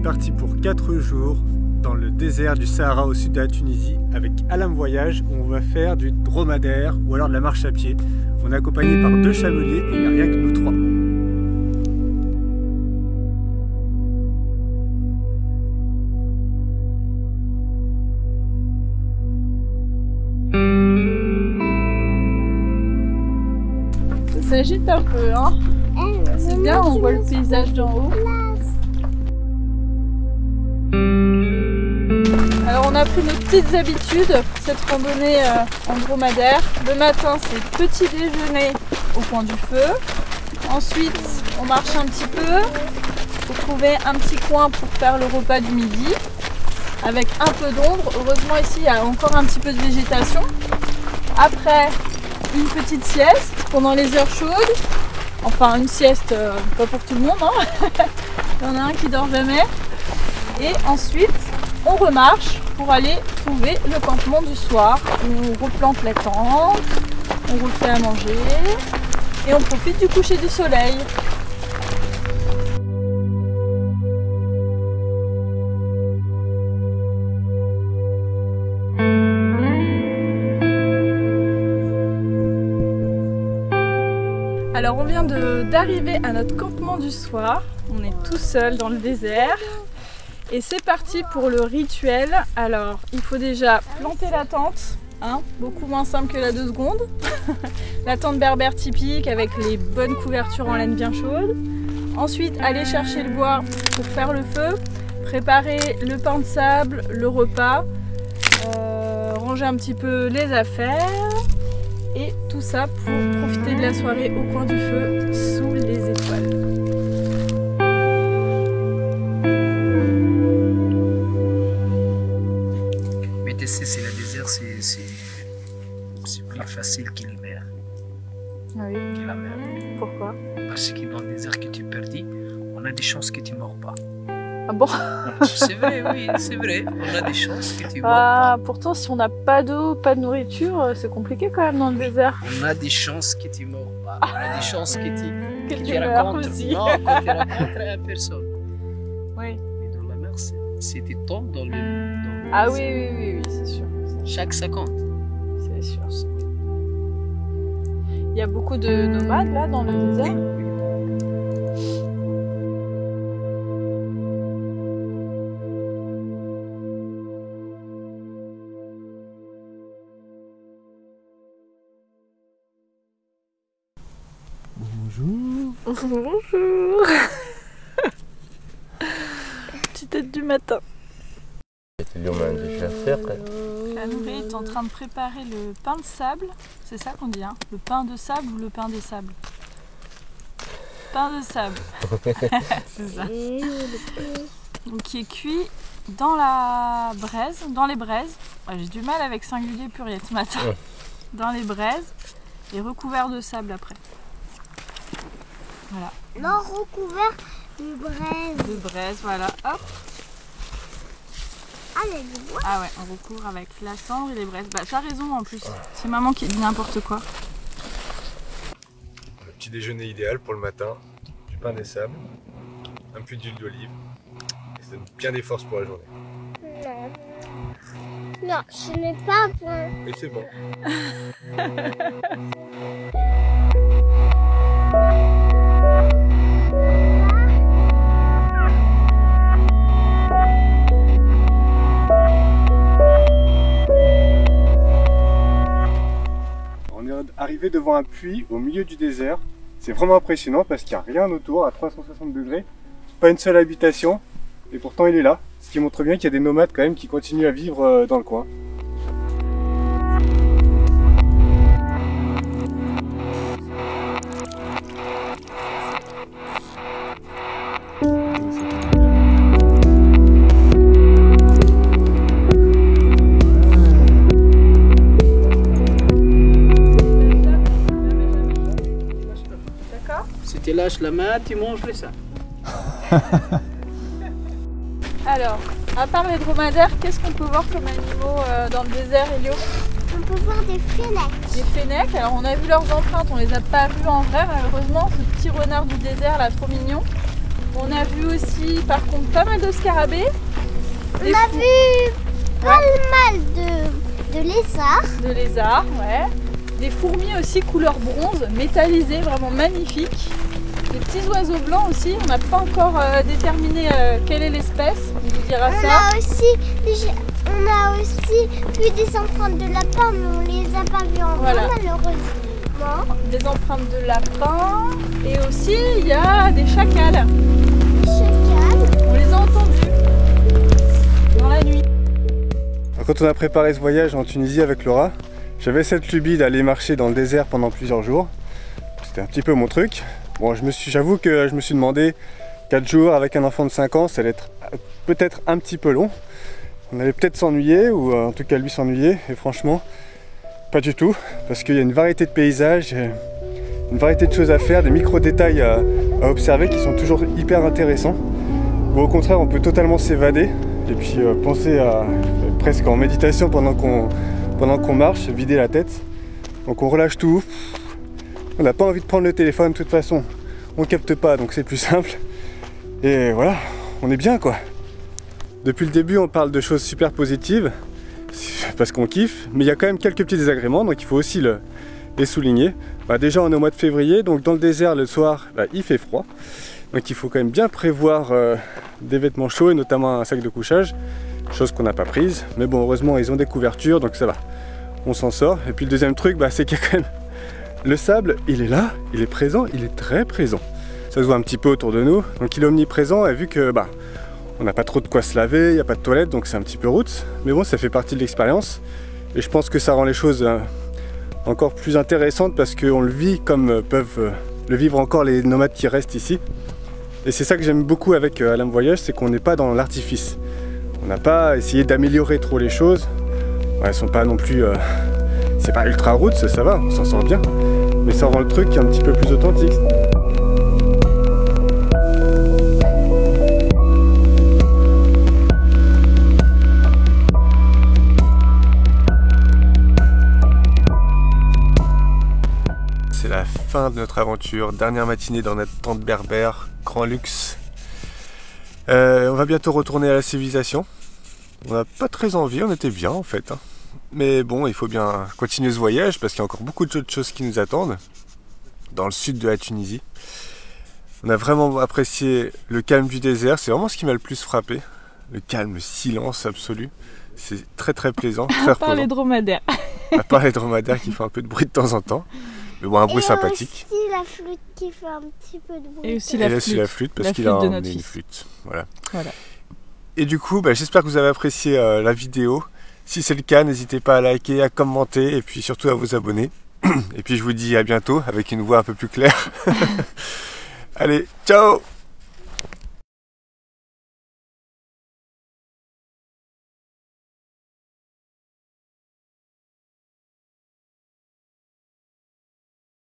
parti pour 4 jours dans le désert du Sahara au sud de la Tunisie avec Alam Voyage où on va faire du dromadaire ou alors de la marche à pied. On est accompagné par 2 chameliers et il n'y a rien que nous 3. Ça s'agite un peu, hein? C'est bien, on voit le paysage d'en haut. Alors on a pris nos petites habitudes pour cette randonnée en dromadaire. Le matin c'est petit déjeuner au coin du feu. Ensuite on marche un petit peu pour trouver un petit coin pour faire le repas du midi avec un peu d'ombre. Heureusement ici il y a encore un petit peu de végétation. Après une petite sieste pendant les heures chaudes. Enfin une sieste pas pour tout le monde, hein. Il y en a un qui dort jamais. Et ensuite on remarche pour aller trouver le campement du soir où on replante la tente, on refait à manger et on profite du coucher du soleil. Alors on vient d'arriver à notre campement du soir, on est tout seul dans le désert. Et c'est parti pour le rituel. Alors, il faut déjà planter la tente, hein, beaucoup moins simple que la 2 secondes. La tente berbère typique avec les bonnes couvertures en laine bien chaude. Ensuite, aller chercher le bois pour faire le feu, préparer le pain de sable, le repas, ranger un petit peu les affaires. Et tout ça pour profiter de la soirée au coin du feu, sous les étoiles. C'est le désert, c'est plus facile que la mer. Ah oui. Que la mer. Pourquoi? Parce que dans le désert que tu perdis, on a des chances que tu ne meurs pas. Ah bon? C'est vrai, oui, c'est vrai. On a des chances que tu ne meurs pas. pas. Pourtant, si on n'a pas d'eau, pas de nourriture, c'est compliqué quand même dans le désert. On a des chances que tu ne meurs pas. On a des chances que tu racontes aussi. Non, que tu racontes à personne. Oui. Mais dans la mer, c'était tombe dans le. Ah oui, c'est sûr. Chaque seconde. C'est sûr. Il y a beaucoup de nomades là dans le désert. Oui. Bonjour. Bonjour. Petite tête du matin. La nourriture est en train de préparer le pain de sable, c'est ça qu'on dit, hein? Le pain de sable ou le pain des sables? Pain de sable, c'est ça. Donc, qui est cuit dans la braise, dans les braises. Ouais, j'ai du mal avec singulier pluriel ce matin. Dans les braises et recouvert de sable après. Voilà. Non, recouvert de braise. De braise, voilà. Hop. Ah, il y a du bois. Ah ouais, on recouvre avec la cendre et les braises. Bah, tu as raison en plus. C'est maman qui dit n'importe quoi. Le petit déjeuner idéal pour le matin, du pain des sables, un peu d'huile d'olive. Et ça donne bien des forces pour la journée. Non. Non, ce n'est pas bon. Et c'est bon. Arrivé devant un puits au milieu du désert, c'est vraiment impressionnant parce qu'il n'y a rien autour à 360 degrés, pas une seule habitation et pourtant il est là, ce qui montre bien qu'il y a des nomades quand même qui continuent à vivre dans le coin. Si tu lâches la main, tu manges ça. Alors, à part les dromadaires, qu'est-ce qu'on peut voir comme animaux dans le désert, Elio? On peut voir des fennecs. Des fennecs, alors on a vu leurs empreintes, on les a pas vus en vrai malheureusement, ce petit renard du désert là, trop mignon. On a vu aussi par contre pas mal de scarabées. On a vu pas mal de lézards. De lézards, ouais. Des fourmis aussi couleur bronze, métallisées, vraiment magnifiques. Des petits oiseaux blancs aussi, on n'a pas encore déterminé quelle est l'espèce, on vous dira ça. On a aussi vu des empreintes de lapin, mais on les a pas vues en vrai malheureusement. Des empreintes de lapin et aussi il y a des chacals. Des chacals. On les a entendus dans la nuit. Quand on a préparé ce voyage en Tunisie avec Laura, j'avais cette lubie d'aller marcher dans le désert pendant plusieurs jours. C'était un petit peu mon truc. Bon, j'avoue que je me suis demandé 4 jours avec un enfant de 5 ans, ça allait être peut-être un petit peu long. On allait peut-être s'ennuyer, ou en tout cas lui s'ennuyer, et franchement, pas du tout, parce qu'il y a une variété de paysages, une variété de choses à faire, des micro-détails à observer qui sont toujours hyper intéressants. Ou au contraire, on peut totalement s'évader, et puis penser à presque en méditation pendant qu'on marche, vider la tête. Donc on relâche tout. On n'a pas envie de prendre le téléphone, de toute façon, on capte pas, donc c'est plus simple. Et voilà, on est bien quoi. Depuis le début, on parle de choses super positives, parce qu'on kiffe, mais il y a quand même quelques petits désagréments, donc il faut aussi les souligner. Déjà, on est au mois de février, donc dans le désert, le soir, il fait froid. Donc il faut quand même bien prévoir des vêtements chauds, et notamment un sac de couchage, chose qu'on n'a pas prise. Mais bon, heureusement, ils ont des couvertures, donc ça va, on s'en sort. Et puis le deuxième truc, c'est qu'il y a quand même le sable, il est là, il est présent, il est très présent. Ça se voit un petit peu autour de nous, donc il est omniprésent, et vu que on n'a pas trop de quoi se laver, il n'y a pas de toilette, donc c'est un petit peu route. Mais bon, ça fait partie de l'expérience, et je pense que ça rend les choses encore plus intéressantes, parce qu'on le vit comme peuvent le vivre encore les nomades qui restent ici. Et c'est ça que j'aime beaucoup avec Alam Voyage, c'est qu'on n'est pas dans l'artifice. On n'a pas essayé d'améliorer trop les choses. Elles sont pas non plus... c'est pas ultra route, ça va, on s'en sort bien. Mais ça rend le truc un petit peu plus authentique. C'est la fin de notre aventure, dernière matinée dans notre tente berbère, grand luxe. On va bientôt retourner à la civilisation. On n'a pas très envie, on était bien en fait. Mais bon, il faut bien continuer ce voyage parce qu'il y a encore beaucoup d'autres choses qui nous attendent dans le sud de la Tunisie. On a vraiment apprécié le calme du désert, c'est vraiment ce qui m'a le plus frappé. Le calme, le silence absolu. C'est très très plaisant, très reposant. À part les dromadaires. À part les dromadaires qui font un peu de bruit de temps en temps. Mais bon, un bruit sympathique. Et aussi la flûte qui fait un petit peu de bruit. Et aussi la flûte parce qu'il a emmené une flûte. Voilà. Et du coup, j'espère que vous avez apprécié la vidéo. Si c'est le cas, n'hésitez pas à liker, à commenter et puis surtout à vous abonner. Et puis je vous dis à bientôt avec une voix un peu plus claire. Allez, ciao!